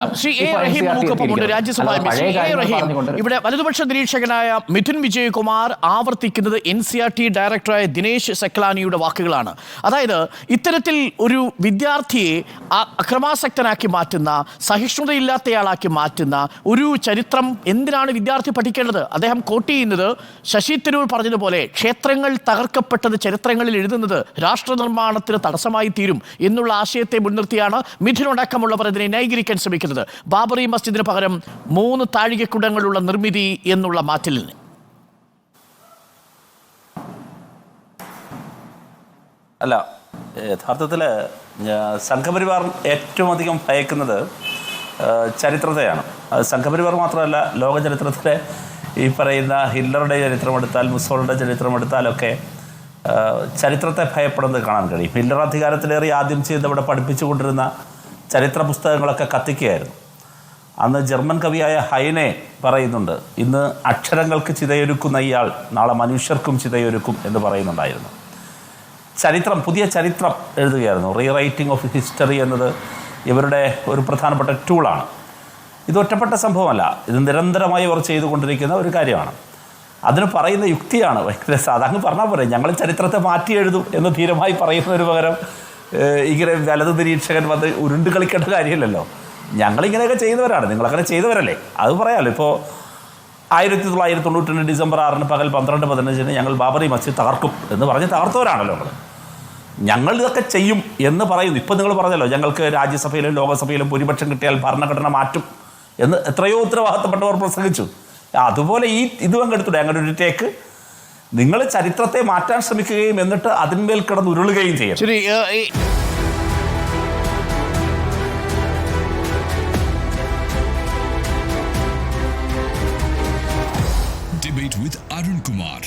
Shri A Rahim നമുക്കൊപ്പമുണ്ട്, രാജ്യസഭാ M P. Shri A Rahim, ഇവിടെ വലതുപക്ഷ നിരീക്ഷകനായ മിഥുൻ വിജയകുമാർ ആവർത്തിക്കുന്നത് NCERT ഡയറക്ടറായ ദിനേശ് സെക്ലാനിയുടെ വാക്കുകളാണ്. അതായത് ഇത്തരത്തിൽ ഒരു വിദ്യാർത്ഥിയെ അക്രമാസക്തനാക്കി മാറ്റുന്ന, സഹിഷ്ണുതയില്ലാത്തയാളാക്കി മാറ്റുന്ന ഒരു ചരിത്രം എന്തിനാണ് വിദ്യാർത്ഥി പഠിക്കേണ്ടത്? അദ്ദേഹം കോട്ട് ചെയ്യുന്നത് ശശി തരൂർ പറഞ്ഞതുപോലെ ക്ഷേത്രങ്ങൾ തകർക്കപ്പെട്ടത് ചരിത്രങ്ങളിൽ എഴുതുന്നത് രാഷ്ട്ര നിർമ്മാണത്തിന് തടസ്സമായി തീരും എന്നുള്ള ആശയത്തെ മുൻനിർത്തിയാണ് മിഥുനടക്കമുള്ളവർ ഇതിനെ ന്യായീകരിക്കാൻ ശ്രമിക്കുന്നത്. ബാബറി മസ്ജിദിന് പകരം 3 താഴികക്കുടങ്ങളുള്ള നിർമ്മിതി എന്നുള്ള മാറ്റലിന് അല്ല, യഥാർത്ഥത്തിൽ സംഘപരിവാർ ഏറ്റവും അധികം ഭയക്കുന്നത് ചരിത്രത്തെയാണ്. അത് സംഘപരിവാർ മാത്രമല്ല, ലോക ചരിത്രത്തിലെ ഈ പറയുന്ന ഹിറ്റ്ലറുടെ ചരിത്രമെടുത്താൽ, മുസോളിൻ്റെ ചരിത്രമെടുത്താലൊക്കെ ചരിത്രത്തെ ഭയപ്പെടുന്നത് കാണാൻ കഴിയും. ഹിറ്റ്ലർ അധികാരത്തിലേറി ആദ്യം ചെയ്ത് ഇവിടെ പഠിപ്പിച്ചുകൊണ്ടിരുന്ന ചരിത്ര പുസ്തകങ്ങളൊക്കെ കത്തിക്കുകയായിരുന്നു. അന്ന് ജർമ്മൻ കവിയായ ഹൈനെ പറയുന്നുണ്ട്, ഇന്ന് അക്ഷരങ്ങൾക്ക് ചിതയൊരുക്കുന്ന ഇയാൾ നാളെ മനുഷ്യർക്കും ചിതയൊരുക്കും എന്ന് പറയുന്നുണ്ടായിരുന്നു. ചരിത്രം, പുതിയ ചരിത്രം എഴുതുകയായിരുന്നു. റീറൈറ്റിംഗ് ഓഫ് ഹിസ്റ്ററി എന്നത് ഇവരുടെ ഒരു പ്രധാനപ്പെട്ട ടൂളാണ്. ഇത് ഒറ്റപ്പെട്ട സംഭവമല്ല, ഇത് നിരന്തരമായി അവർ ചെയ്തുകൊണ്ടിരിക്കുന്ന ഒരു കാര്യമാണ്. അതിന് പറയുന്ന യുക്തിയാണ് ഭയങ്കര സാധാരണ പറഞ്ഞാൽ പോലെ ഞങ്ങൾ ചരിത്രത്തെ മാറ്റി എഴുതും എന്ന് ധീരമായി പറയുന്നതിന് പകരം ഇങ്ങനെ വലത് നിരീക്ഷകൻ വന്ന് ഉരുണ്ട് കളിക്കേണ്ട കാര്യമില്ലല്ലോ. ഞങ്ങളിങ്ങനെയൊക്കെ ചെയ്തവരാണ്, നിങ്ങളങ്ങനെ ചെയ്തവരല്ലേ, അത് പറയാമല്ലോ. ഇപ്പോൾ 1992 ഡിസംബർ 6 പകൽ 12:15 ഞങ്ങൾ ബാബറി മസ്ജിദ് തകർക്കും എന്ന് പറഞ്ഞ് തകർത്തവരാണല്ലോ ഞങ്ങൾ ഇതൊക്കെ ചെയ്യും എന്ന് പറയുന്നു. ഇപ്പം നിങ്ങൾ പറഞ്ഞല്ലോ ഞങ്ങൾക്ക് രാജ്യസഭയിലും ലോകസഭയിലും ഭൂരിപക്ഷം കിട്ടിയാൽ ഭരണഘടന മാറ്റും എന്ന് എത്രയോ ഉത്തരവാദിത്തപ്പെട്ടവർ പ്രസംഗിച്ചു. അതുപോലെ ഇത് പങ്കെടുത്തിട്ട് അങ്ങനെ ഒരു ടേക്ക് നിങ്ങൾ ചരിത്രത്തെ മാറ്റാൻ ശ്രമിക്കുകയും എന്നിട്ട് അതിന്മേൽ കിടന്ന് ഉരുളുകയും ചെയ്യും. Debate with Arun Kumar.